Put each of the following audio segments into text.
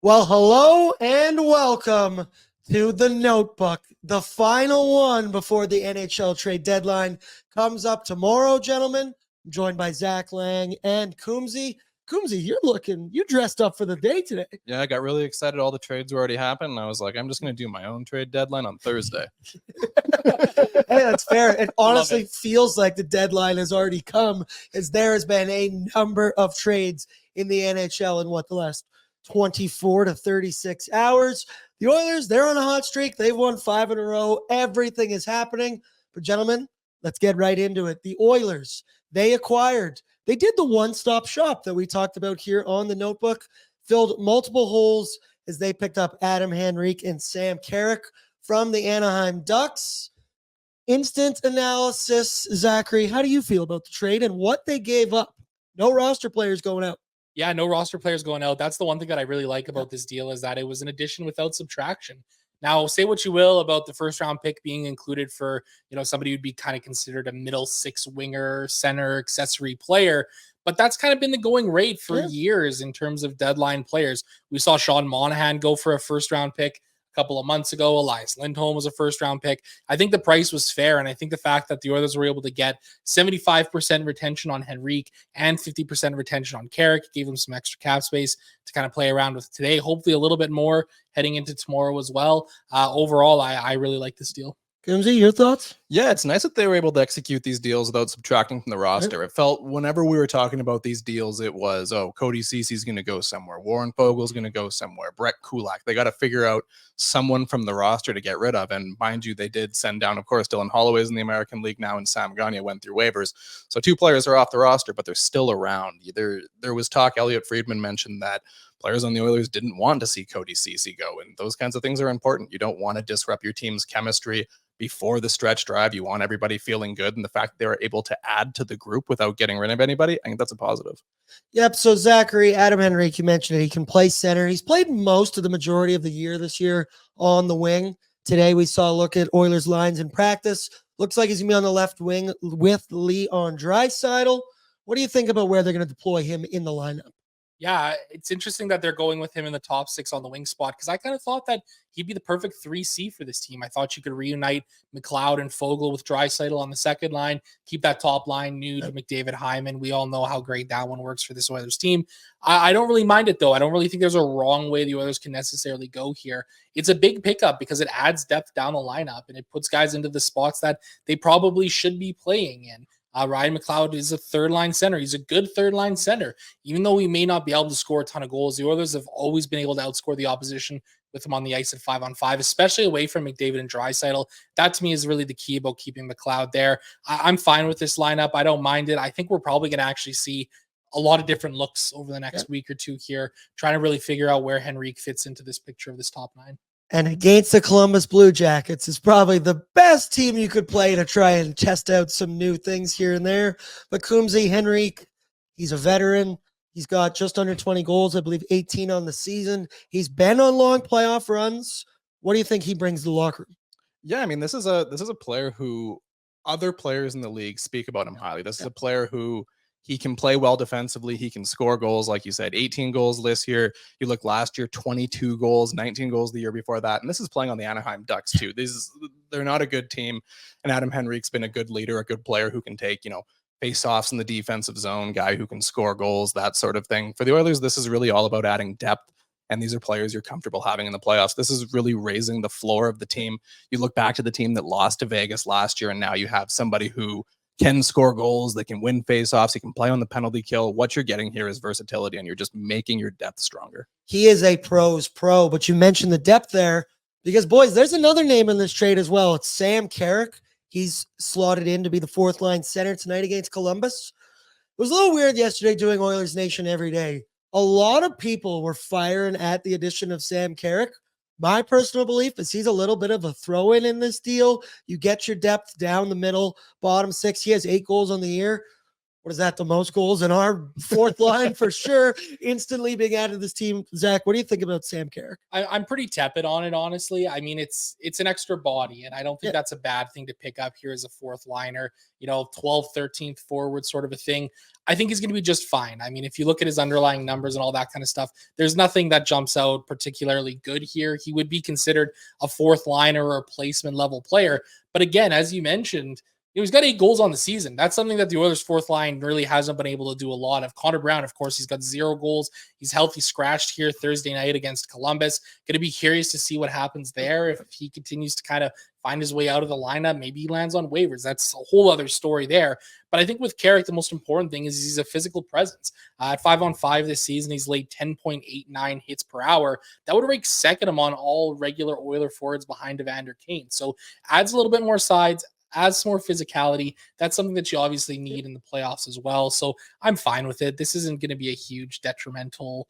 Well, hello and welcome to the Notebook. The final one before the NHL trade deadline comes up tomorrow, gentlemen. I'm joined by Zach Laing and Coombsy. Coombsy, you dressed up for the day today. Yeah, I got really excited. All the trades were already happened. And I was like, I'm just going to do my own trade deadline on Thursday. Hey, that's fair. It honestly feels like the deadline has already come, as there has been a number of trades in the NHL in the last 24 to 36 hours. The Oilers, they're on a hot streak. They've won 5 in a row. Everything is happening. But gentlemen, let's get right into it. The Oilers, they did the one-stop shop that we talked about here on the Notebook, filled multiple holes as they picked up Adam Henrique and Sam Carrick from the Anaheim Ducks. Instant analysis, Zachary, how do you feel about the trade and what they gave up? No roster players going out. Yeah, no roster players going out. That's the one thing that I really like about this deal is that it was an addition without subtraction. Now, say what you will about the first round pick being included for, somebody who'd be kind of considered a middle six winger, center, accessory player. But that's kind of been the going rate for years in terms of deadline players. We saw Sean Monahan go for a first round pick a couple of months ago. Elias Lindholm was a first round pick. I think the price was fair. And I think the fact that the Oilers were able to get 75% retention on Henrique and 50% retention on Carrick gave them some extra cap space to kind of play around with today. Hopefully a little bit more heading into tomorrow as well. Overall, I really like this deal. Coombsy, your thoughts? Yeah, it's nice that they were able to execute these deals without subtracting from the roster. It felt whenever we were talking about these deals, it was, Cody Cece's going to go somewhere. Warren Fogel's going to go somewhere. Brett Kulak. They got to figure out someone from the roster to get rid of. And mind you, they did send down, of course, Dylan Holloway's in the American League now, and Sam Gagne went through waivers. So 2 players are off the roster, but they're still around. There was talk, Elliot Friedman mentioned that players on the Oilers didn't want to see Cody Cece go, and those kinds of things are important. You don't want to disrupt your team's chemistry before the stretch drive. You want everybody feeling good, and the fact they were able to add to the group without getting rid of anybody, I think that's a positive. Yep, so Zachary, Adam Henrique, you mentioned it. He can play center. He's played most of the majority of the year this year on the wing. Today we saw a look at Oilers lines in practice. Looks like he's going to be on the left wing with Leon Draisaitl. What do you think about where they're going to deploy him in the lineup? Yeah, it's interesting that they're going with him in the top 6 on the wing spot because I kind of thought that he'd be the perfect 3C for this team. I thought you could reunite McLeod and Foegele with Draisaitl on the second line, keep that top line new to McDavid, Hyman. We all know how great that one works for this Oilers team. I don't really mind it, though. I don't really think there's a wrong way the Oilers can necessarily go here. It's a big pickup because it adds depth down the lineup and it puts guys into the spots that they probably should be playing in. Ryan McLeod is a third-line center. He's a good third-line center. Even though he may not be able to score a ton of goals, the Oilers have always been able to outscore the opposition with him on the ice at 5-on-5, especially away from McDavid and Draisaitl. That, to me, is really the key about keeping McLeod there. I'm fine with this lineup. I don't mind it. I think we're probably going to actually see a lot of different looks over the next week or two here, trying to really figure out where Henrique fits into this picture of this top 9. And against the Columbus Blue Jackets is probably the best team you could play to try and test out some new things here and there. But Coombsy, Henrique, he's a veteran. He's got just under 20 goals, I believe 18 on the season. He's been on long playoff runs. What do you think he brings to the locker room? Yeah, I mean, this is a player who other players in the league speak about him highly. This is a player who he can play well defensively. He can score goals, like you said, 18 goals this year. You look last year, 22 goals, 19 goals the year before that. And this is playing on the Anaheim Ducks too. They're not a good team. And Adam Henrique's been a good leader, a good player who can take, face-offs in the defensive zone, guy who can score goals, that sort of thing. For the Oilers, this is really all about adding depth. And these are players you're comfortable having in the playoffs. This is really raising the floor of the team. You look back to the team that lost to Vegas last year, and now you have somebody who can score goals, they can win faceoffs, he can play on the penalty kill. What you're getting here is versatility, and you're just making your depth stronger. He is a pro's pro, but you mentioned the depth there because, boys, there's another name in this trade as well. It's Sam Carrick. He's slotted in to be the 4th-line center tonight against Columbus. It was a little weird yesterday doing Oilers Nation every day. A lot of people were firing at the addition of Sam Carrick. My personal belief is he's a little bit of a throw-in in this deal. You get your depth down the middle, bottom 6. He has 8 goals on the year. what is that? The most goals in our fourth line for sure. Instantly being added to this team. Zach, what do you think about Sam Carrick? I'm pretty tepid on it, honestly. I mean, it's an extra body, and I don't think that's a bad thing to pick up here as a fourth liner, 12th, 13th forward sort of a thing. I think he's going to be just fine. I mean, if you look at his underlying numbers and all that kind of stuff, there's nothing that jumps out particularly good here. He would be considered a fourth liner or a replacement level player. But again, as you mentioned, he's got 8 goals on the season. That's something that the Oilers' fourth line really hasn't been able to do a lot of. Connor Brown, of course, he's got 0 goals. He's healthy scratched here Thursday night against Columbus. Going to be curious to see what happens there. If he continues to kind of find his way out of the lineup, maybe he lands on waivers. That's a whole other story there. But I think with Carrick, the most important thing is he's a physical presence. At 5-on-5 this season, he's laid 10.89 hits per hour. That would rank second among all regular Oiler forwards behind Evander Kane. So adds a little bit more size, adds some more physicality. That's something that you obviously need in the playoffs as well. So I'm fine with it. This isn't going to be a huge detrimental,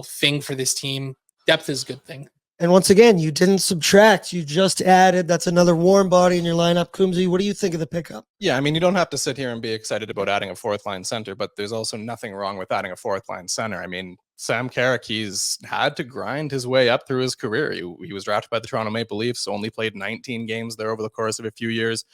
thing for this team. Depth is a good thing. And once again, you didn't subtract. You just added. That's another warm body in your lineup. Coombsy, what do you think of the pickup? Yeah, I mean, you don't have to sit here and be excited about adding a fourth line center, but there's also nothing wrong with adding a fourth line center. I mean, Sam Carrick, he's had to grind his way up through his career. He was drafted by the Toronto Maple Leafs, only played 19 games there over the course of a few years.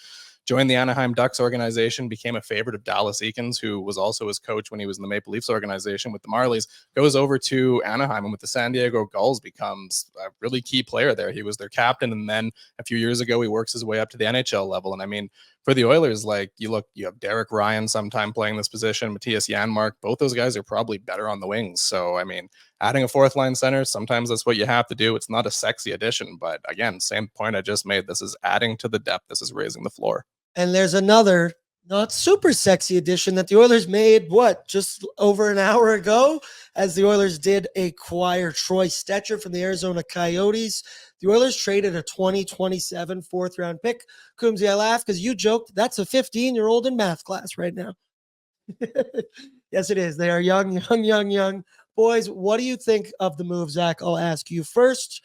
Joined the Anaheim Ducks organization, became a favorite of Dallas Eakins, who was also his coach when he was in the Maple Leafs organization with the Marlies, goes over to Anaheim and with the San Diego Gulls becomes a really key player there. He was their captain, and then a few years ago, he works his way up to the NHL level. And I mean, for the Oilers, you have Derek Ryan sometime playing this position, Matthias Janmark, both those guys are probably better on the wings. So, I mean, adding a fourth line center, sometimes that's what you have to do. It's not a sexy addition, but again, same point I just made. This is adding to the depth. This is raising the floor. And there's another not super sexy addition that the Oilers made, just over an hour ago, as the Oilers did acquire Troy Stecher from the Arizona Coyotes. The Oilers traded a 2027 fourth-round pick. Coombsy, I laugh because you joked that's a 15-year-old in math class right now. Yes, it is. They are young. Boys, what do you think of the move, Zach? I'll ask you first.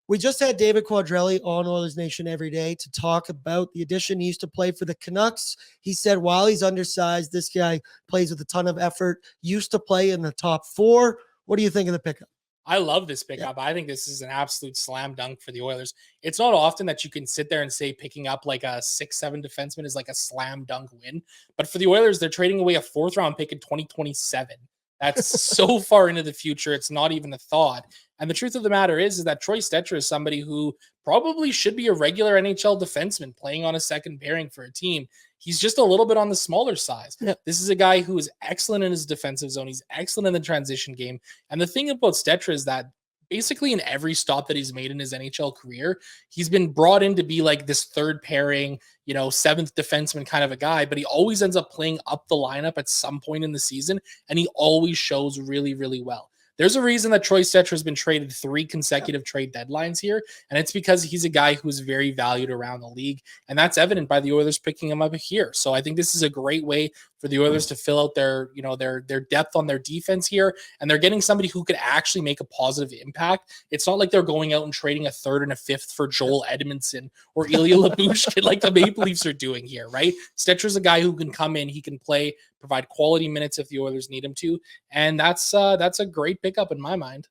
We just had David Quadrelli on Oilers Nation every day to talk about the addition. He used to play for the Canucks. He said while he's undersized, this guy plays with a ton of effort, used to play in the top 4. What do you think of the pickup? I love this pickup. Yeah. I think this is an absolute slam dunk for the Oilers. It's not often that you can sit there and say picking up like a 6-7 defenseman is like a slam dunk win. But for the Oilers, they're trading away a 4th-round pick in 2027. That's so far into the future. It's not even a thought. And the truth of the matter is that Troy Stecher is somebody who probably should be a regular NHL defenseman playing on a second pairing for a team. He's just a little bit on the smaller size. Yeah. This is a guy who is excellent in his defensive zone. He's excellent in the transition game. And the thing about Stecher is that basically in every stop that he's made in his NHL career, he's been brought in to be like this third pairing, 7th defenseman kind of a guy, but he always ends up playing up the lineup at some point in the season, and he always shows really, really well. There's a reason that Troy Stecher has been traded 3 consecutive trade deadlines here, and it's because he's a guy who is very valued around the league, and that's evident by the Oilers picking him up here. So I think this is a great way for the Oilers to fill out their depth on their defense here, and they're getting somebody who could actually make a positive impact. It's not like they're going out and trading a 3rd and a 5th for Joel Edmondson or Ilya Lyubushkin like the Maple Leafs are doing here, right? Stecher's a guy who can come in, he can play, provide quality minutes if the Oilers need him to, and that's a great pickup in my mind.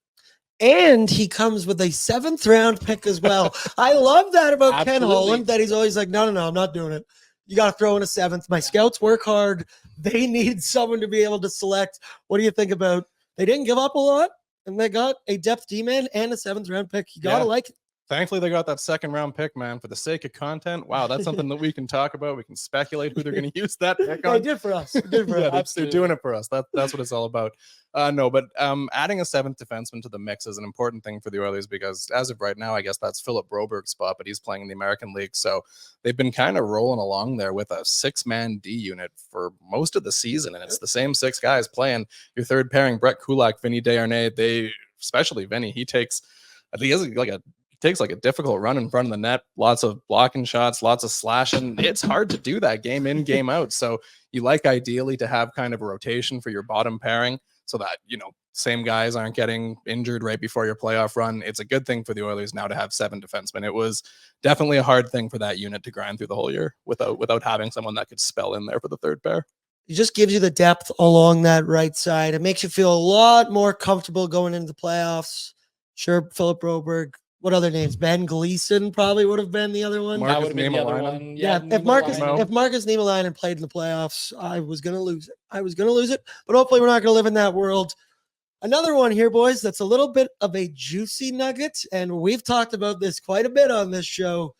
And he comes with a 7th-round pick as well. I love that about Ken Holland, that he's always like, no, I'm not doing it. You got to throw in a 7th. My scouts work hard. They need someone to be able to select. What do you think about? They didn't give up a lot, and they got a depth D-man and a 7th-round pick. You got to like it. Thankfully, they got that 2nd-round pick, man. For the sake of content, wow, that's something that we can talk about. We can speculate who they're going to use that pick on. They did for us. They're doing it for us. That's what it's all about. But adding a 7th defenseman to the mix is an important thing for the Oilers because as of right now, I guess that's Philip Broberg's spot, but he's playing in the American League. So they've been kind of rolling along there with a 6-man D unit for most of the season, and it's the same 6 guys playing. Your third pairing, Brett Kulak, Vinny Desharnais, especially Vinny, he takes a difficult run in front of the net, lots of blocking shots, lots of slashing. It's hard to do that game in, game out. So you like ideally to have kind of a rotation for your bottom pairing so that, same guys aren't getting injured right before your playoff run. It's a good thing for the Oilers now to have 7 defensemen. It was definitely a hard thing for that unit to grind through the whole year without having someone that could spell in there for the third pair. He just gives you the depth along that right side. It makes you feel a lot more comfortable going into the playoffs. Sure, Philip Broberg. What other names? Ben Gleason probably would have been the other one. Marcus That would have been the other Niemelainen. one. Yeah, if Nemo Marcus Laine. Niemelainen played in the playoffs, I was gonna lose it. But hopefully, we're not gonna live in that world. Another one here, boys. That's a little bit of a juicy nugget, and we've talked about this quite a bit on this show.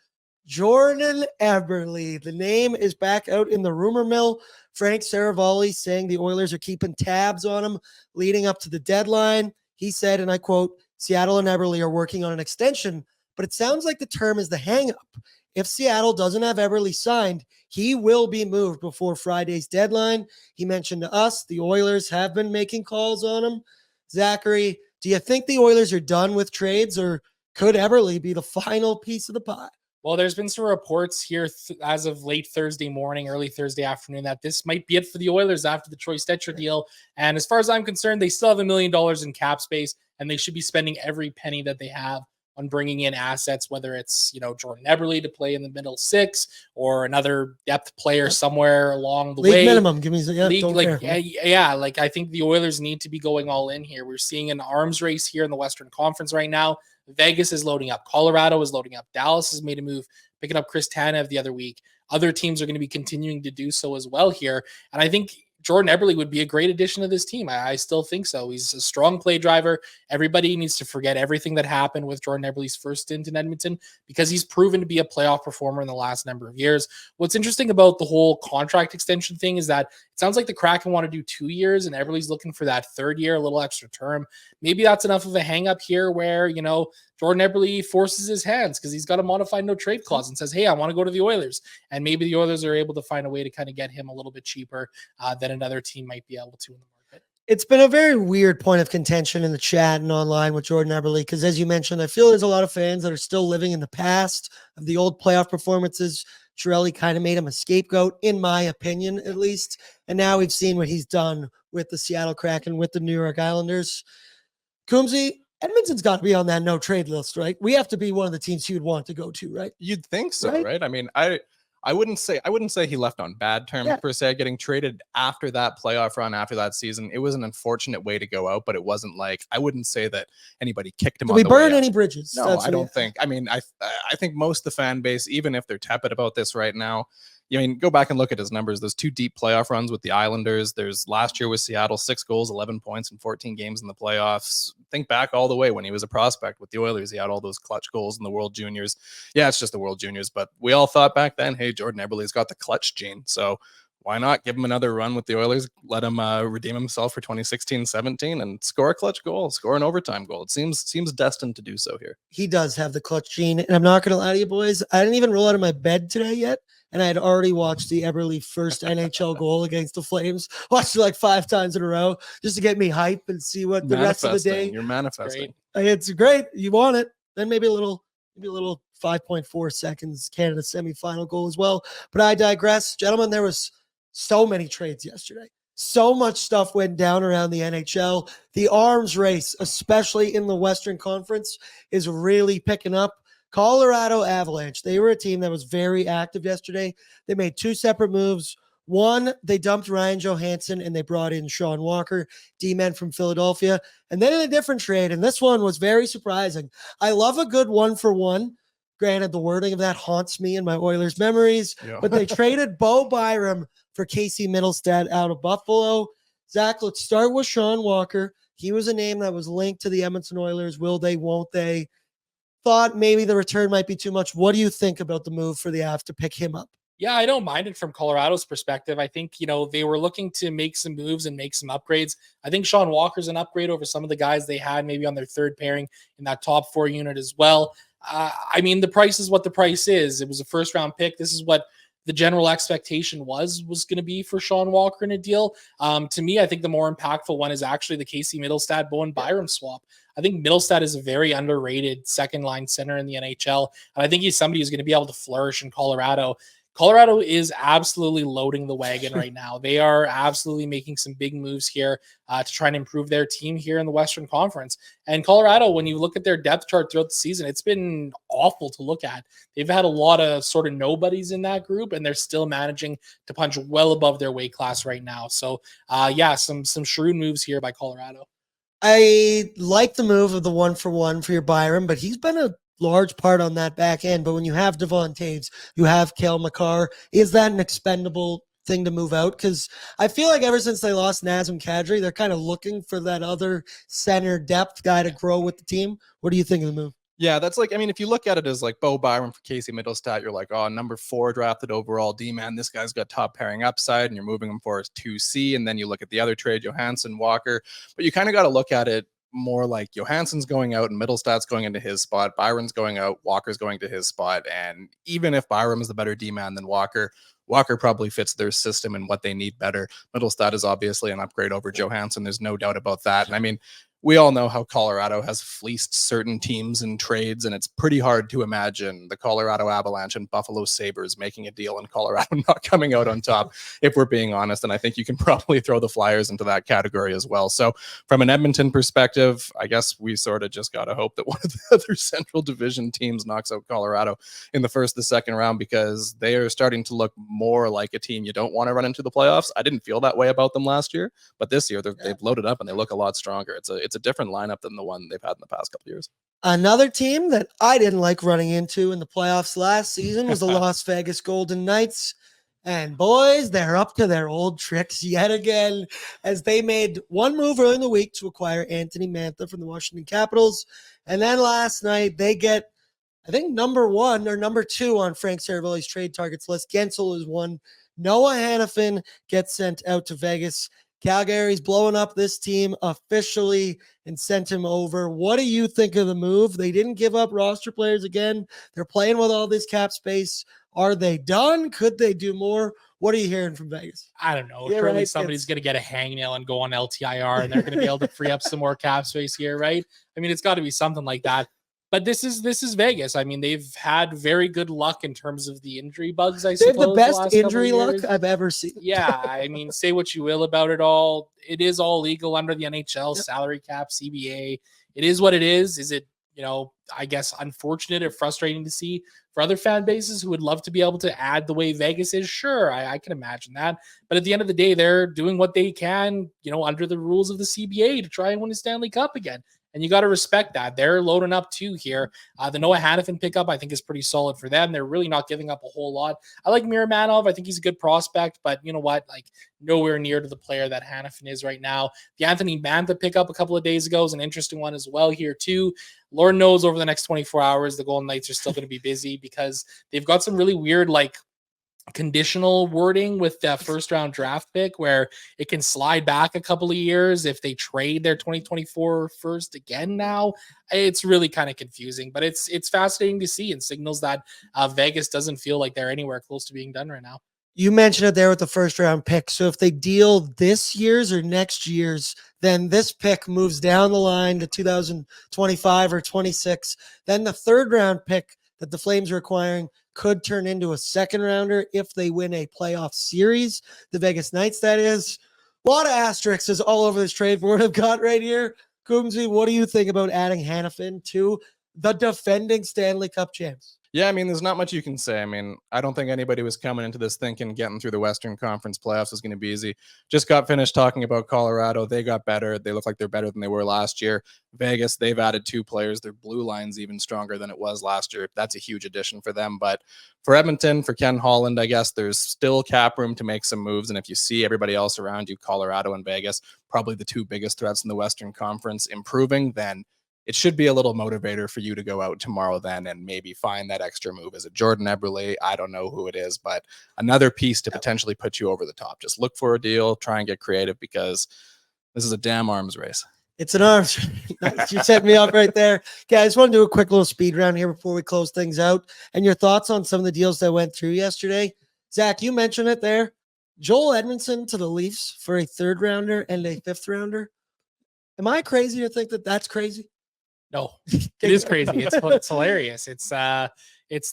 Jordan Eberly. The name is back out in the rumor mill. Frank Saravalli saying the Oilers are keeping tabs on him leading up to the deadline. He said, and I quote, Seattle and Eberly are working on an extension, but it sounds like the term is the hang-up. If Seattle doesn't have Eberly signed, he will be moved before Friday's deadline. He mentioned to us the Oilers have been making calls on him. Zachary, do you think the Oilers are done with trades, or could Eberly be the final piece of the pie? Well, there's been some reports here as of late Thursday morning, early Thursday afternoon, that this might be it for the Oilers after the Troy Stecher deal. And as far as I'm concerned, they still have $1 million in cap space, and they should be spending every penny that they have on bringing in assets, whether it's, Jordan Eberly to play in the middle six or another depth player somewhere along the League way. minimum. Give me I think the Oilers need to be going all in here. We're seeing an arms race here in the Western Conference right now. Vegas is loading up. Colorado is loading up. Dallas has made a move, picking up Chris Tanev the other week. Other teams are going to be continuing to do so as well here. And I think Jordan Eberly would be a great addition to this team. I still think so. He's a strong play driver. Everybody needs to forget everything that happened with Jordan Eberly's first stint in Edmonton, because he's proven to be a playoff performer in the last number of years. What's interesting about the whole contract extension thing is that it sounds like the Kraken want to do 2 years and Eberly's looking for that third year, a little extra term. Maybe that's enough of a hang up here where, Jordan Eberly forces his hands because he's got a modified no trade clause and says, hey, I want to go to the Oilers. And maybe the Oilers are able to find a way to kind of get him a little bit cheaper than another team might be able to in the market. It's been a very weird point of contention in the chat and online with Jordan Eberly, because as you mentioned, I feel there's a lot of fans that are still living in the past of the old playoff performances. Chiarelli kind of made him a scapegoat, in my opinion, at least. And now we've seen what he's done with the Seattle Kraken, with the New York Islanders. Coombsy, Edmonton's got to be on that no trade list, right? We have to be one of the teams you'd want to go to, right? You'd think so, right? I mean, I wouldn't say he left on bad terms per se. Getting traded after that playoff run, after that season, it was an unfortunate way to go out, but it wasn't like, I wouldn't say that anybody kicked him. Did we burn any bridges? No, I don't think. I mean, I think most of the fan base, even if they're tepid about this right now, go back and look at his numbers. There's 2 deep playoff runs with the Islanders. There's last year with Seattle, 6 goals, 11 points in 14 games in the playoffs. Think back all the way when he was a prospect with the Oilers. He had all those clutch goals in the World Juniors. Yeah, it's just the World Juniors, but we all thought back then, hey, Jordan Eberly's got the clutch gene. So why not give him another run with the Oilers? Let him redeem himself for 2016-17 and score a clutch goal, score an overtime goal. It seems destined to do so here. He does have the clutch gene. And I'm not going to lie to you, boys, I didn't even roll out of my bed today yet. And I had already watched the Eberly first NHL goal against the Flames. Watched it like 5 times in a row just to get me hype and see what the rest of the day. You're manifesting. It's great. You want it. Then maybe a little 5.4 seconds Canada semifinal goal as well. But I digress. Gentlemen, there was so many trades yesterday. So much stuff went down around the NHL. The arms race, especially in the Western Conference, is really picking up. Colorado Avalanche, they were a team that was very active yesterday. They made 2 separate moves. One, they dumped Ryan Johansson and they brought in Sean Walker, D-man from Philadelphia. And then in a different trade, and this one was very surprising. I love a good 1-for-1. Granted, the wording of that haunts me in my Oilers memories, but they traded Bo Byram for Casey Middlestad out of Buffalo. Zach, let's start with Sean Walker. He was a name that was linked to the Edmonton Oilers. Will they, won't they? Thought maybe the return might be too much. What do you think about the move for the Avs to pick him up? Yeah, I don't mind it from Colorado's perspective. I think, they were looking to make some moves and make some upgrades. I think Sean Walker's an upgrade over some of the guys they had maybe on their third pairing in that top 4 unit as well. I mean, the price is what the price is. It was a first-round pick. This is what the general expectation was going to be for Sean Walker in a deal. To me, I think the more impactful one is actually the Casey Middlestad, Bowen Byram swap. I think Middlestad is a very underrated second-line center in the NHL, and I think he's somebody who's going to be able to flourish in Colorado. Colorado is absolutely loading the wagon right now. They are absolutely making some big moves here to try and improve their team here in the Western Conference. And Colorado, when you look at their depth chart throughout the season, it's been awful to look at. They've had a lot of sort of nobodies in that group, and they're still managing to punch well above their weight class right now. So, some shrewd moves here by Colorado. I like the move of the 1-for-1 for your Byram, but he's been a large part on that back end. But when you have Devon Taves, you have Cale Makar, is that an expendable thing to move out? Because I feel like ever since they lost Nazem Kadri, they're kind of looking for that other center depth guy to grow with the team. What do you think of the move? Yeah, that's like, I mean, if you look at it as like Bo Byram for Casey Middlestat, you're like, oh, number 4 drafted overall D-man. This guy's got top pairing upside, and you're moving him for his 2C. And then you look at the other trade, Johansson, Walker. But you kind of got to look at it more like Johansson's going out and Middlestat's going into his spot. Byron's going out, Walker's going to his spot. And even if Byram is the better D-man than Walker probably fits their system and what they need better. Middlestat is obviously an upgrade over Johansson. There's no doubt about that. And I mean, we all know how Colorado has fleeced certain teams in trades, and it's pretty hard to imagine the Colorado Avalanche and Buffalo Sabres making a deal and Colorado not coming out on top, if we're being honest. And I think you can probably throw the Flyers into that category as well. So from an Edmonton perspective, I guess we sort of just got to hope that one of the other Central Division teams knocks out Colorado in the first, the second round, because they are starting to look more like a team you don't want to run into the playoffs. I didn't feel that way about them last year, but this year they've loaded up and they look a lot stronger. It's a different lineup than the one they've had in the past couple of years. Another team that I didn't like running into in the playoffs last season was the Las Vegas Golden Knights. And boys, they're up to their old tricks yet again, as they made one move early in the week to acquire Anthony Mantha from the Washington Capitals. And then last night they get, I think, number 1 or number 2 on Frank Saravalli's trade targets list. Gensel is 1. Noah Hannafin gets sent out to Vegas. Calgary's blowing up this team officially and sent him over. What do you think of the move? They didn't give up roster players again. They're playing with all this cap space. Are they done? Could they do more? What are you hearing from Vegas? I don't know. Yeah, Surely right. somebody's going to get a hangnail and go on LTIR, and they're going to be able to free up some more cap space here, right? I mean, it's got to be something like that. But this is Vegas. I mean, they've had very good luck in terms of the injury bugs, I They have suppose. the best injury luck I've ever seen. Yeah, I mean, say what you will about it all. It is all legal under the NHL, salary cap, CBA. It is what it is. Is it, I guess, unfortunate or frustrating to see for other fan bases who would love to be able to add the way Vegas is? Sure, I can imagine that. But at the end of the day, they're doing what they can, under the rules of the CBA to try and win a Stanley Cup again. And you got to respect that. They're loading up too here. The Noah Hannafin pickup, I think, is pretty solid for them. They're really not giving up a whole lot. I like Miramanov. I think he's a good prospect, but you know what? Like, nowhere near to the player that Hannafin is right now. The Anthony Mantha pickup a couple of days ago is an interesting one as well here too. Lord knows over the next 24 hours, the Golden Knights are still going to be busy because they've got some really weird, conditional wording with that first round draft pick where it can slide back a couple of years if they trade their 2024 first again. Now it's really kind of confusing, but it's fascinating to see and signals that Vegas doesn't feel like they're anywhere close to being done right now. You mentioned it there with the first round pick. So if they deal this year's or next year's, then this pick moves down the line to 2025 or 26. Then the third round pick that the Flames are acquiring could turn into a second rounder if they win a playoff series. The Vegas Knights, that is. A lot of asterisks all over this trade board I've got right here. Coombsy, what do you think about adding Hannafin to the defending Stanley Cup champs? Yeah, I mean, there's not much you can say. I mean, I don't think anybody was coming into this thinking getting through the Western Conference playoffs was going to be easy. Just got finished talking about Colorado. They got better. They look like they're better than they were last year. Vegas, they've added 2 players. Their blue line's even stronger than it was last year. That's a huge addition for them. But for Edmonton, for Ken Holland, I guess there's still cap room to make some moves. And if you see everybody else around you, Colorado and Vegas, probably the 2 biggest threats in the Western Conference, improving, then it should be a little motivator for you to go out tomorrow then and maybe find that extra move. Is it Jordan Eberly? I don't know who it is, but another piece to potentially put you over the top. Just look for a deal, try and get creative, because this is a damn arms race. It's an arms race. You set me up right there. Okay, I just want to do a quick little speed round here before we close things out. And your thoughts on some of the deals that went through yesterday. Zach, you mentioned it there. Joel Edmondson to the Leafs for a 3rd rounder and a 5th rounder. Am I crazy to think that that's crazy? No, it is crazy. It's hilarious. It's the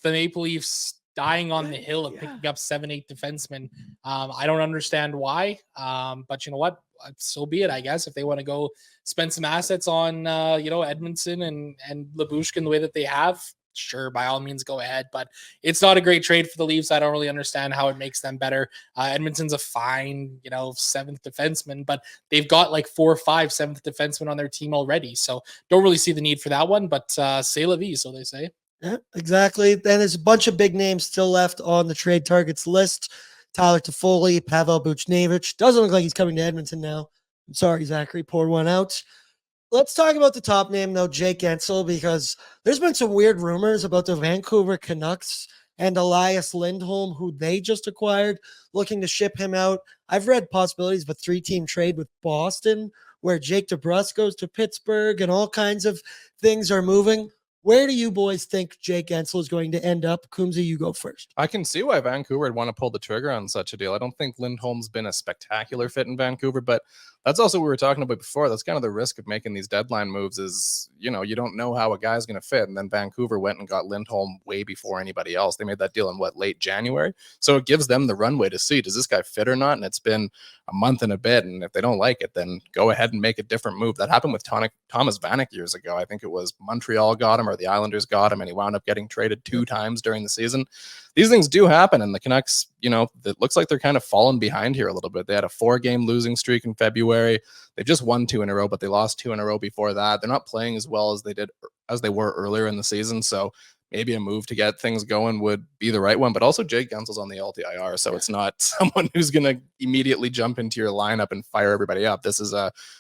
Maple Leafs dying on the hill of picking up 7-8 defensemen. I don't understand why, but you know what? So be it, I guess. If they want to go spend some assets on, Edmondson and Labushkin the way that they have, sure, by all means, go ahead. But it's not a great trade for the Leafs. I don't really understand how it makes them better. Edmonton's a fine, seventh defenseman, but they've got like 4 or 5 seventh defensemen on their team already. So don't really see the need for that one, but c'est la vie, so they say. Yeah, exactly. Then there's a bunch of big names still left on the trade targets list. Tyler Toffoli, Pavel Buchnevich. Doesn't look like he's coming to Edmonton now. I'm sorry, Zachary. Poured one out. Let's talk about the top name, though, Jake Guentzel, because there's been some weird rumors about the Vancouver Canucks and Elias Lindholm, who they just acquired, looking to ship him out. I've read possibilities of a 3-team trade with Boston, where Jake DeBrusk goes to Pittsburgh, and all kinds of things are moving. Where do you boys think Jake Guentzel is going to end up? Coombsy, you go first. I can see why Vancouver would want to pull the trigger on such a deal. I don't think Lindholm's been a spectacular fit in Vancouver, but that's also what we were talking about before. That's kind of the risk of making these deadline moves is, you don't know how a guy's going to fit. And then Vancouver went and got Lindholm way before anybody else. They made that deal in late January. So it gives them the runway to see, does this guy fit or not? And it's been a month and a bit. And if they don't like it, then go ahead and make a different move. That happened with Thomas Vanek years ago. I think it was Montreal got him or the Islanders got him, and he wound up getting traded 2 times during the season. These things do happen, and the Canucks, it looks like they're kind of falling behind here a little bit. They had a 4-game losing streak in February. They've just won 2 in a row, but they lost 2 in a row before that. They're not playing as well as they were earlier in the season, so maybe a move to get things going would be the right one. But also Jake Guentzel's on the LTIR, so it's not someone who's going to immediately jump into your lineup and fire everybody up. This is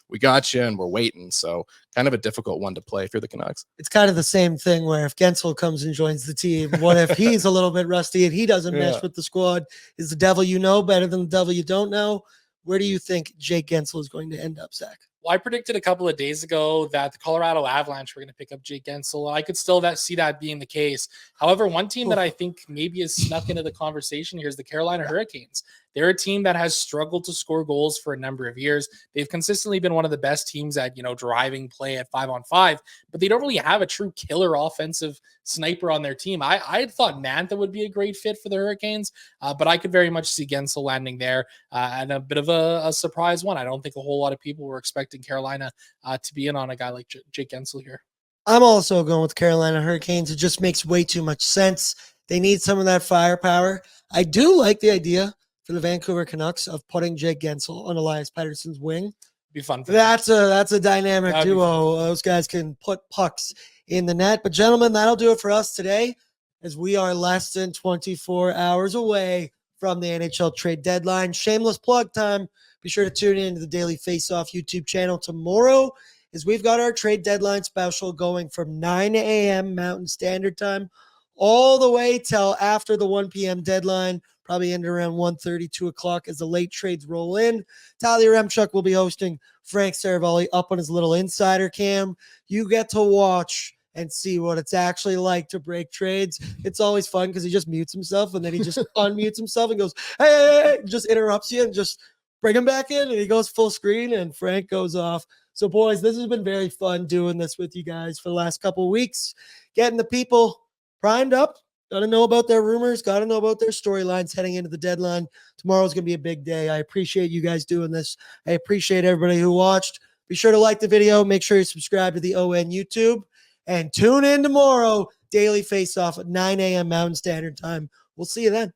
we got you and we're waiting. So kind of a difficult one to play if you're the Canucks. It's kind of the same thing where if Guentzel comes and joins the team, what if he's a little bit rusty and he doesn't mesh with the squad? Is the devil you know better than the devil you don't know? Where do you think Jake Guentzel is going to end up, Zach? Well, I predicted a couple of days ago that the Colorado Avalanche were going to pick up Jake Guentzel. I could still see that being the case. However, one team that I think maybe is snuck into the conversation here is the Carolina Hurricanes. They're a team that has struggled to score goals for a number of years. They've consistently been one of the best teams at, driving play at 5-on-5, but they don't really have a true killer offensive sniper on their team. I had thought Mantha would be a great fit for the Hurricanes, but I could very much see Guentzel landing there and a bit of a surprise one. I don't think a whole lot of people were expecting Carolina to be in on a guy like Jake Guentzel here. I'm also going with Carolina Hurricanes. It just makes way too much sense. They need some of that firepower. I do like the idea for the Vancouver Canucks of putting Jake Guentzel on Elias Pettersson's wing. Be fun. That's a dynamic duo. Those guys can put pucks in the net. But gentlemen, that'll do it for us today, as we are less than 24 hours away from the NHL trade deadline. Shameless plug time. Be sure to tune in to the Daily Face-Off YouTube channel tomorrow, as we've got our trade deadline special going from 9 a.m. Mountain Standard Time all the way till after the 1 p.m. deadline, probably end around 1:30, 2 o'clock as the late trades roll in. Talia Remchuk will be hosting Frank Saravalli up on his little insider cam. You get to watch and see what it's actually like to break trades. It's always fun because he just mutes himself and then he just unmutes himself and goes, hey, just interrupts you and just bring him back in, and he goes full screen and Frank goes off. So boys, this has been very fun doing this with you guys for the last couple of weeks, getting the people primed up. Got to know about their rumors, got to know about their storylines heading into the deadline. Tomorrow's going to be a big day. I appreciate you guys doing this. I appreciate everybody who watched. Be sure to like the video. Make sure you subscribe to the ON YouTube. And tune in tomorrow, Daily Face-Off at 9 a.m. Mountain Standard Time. We'll see you then.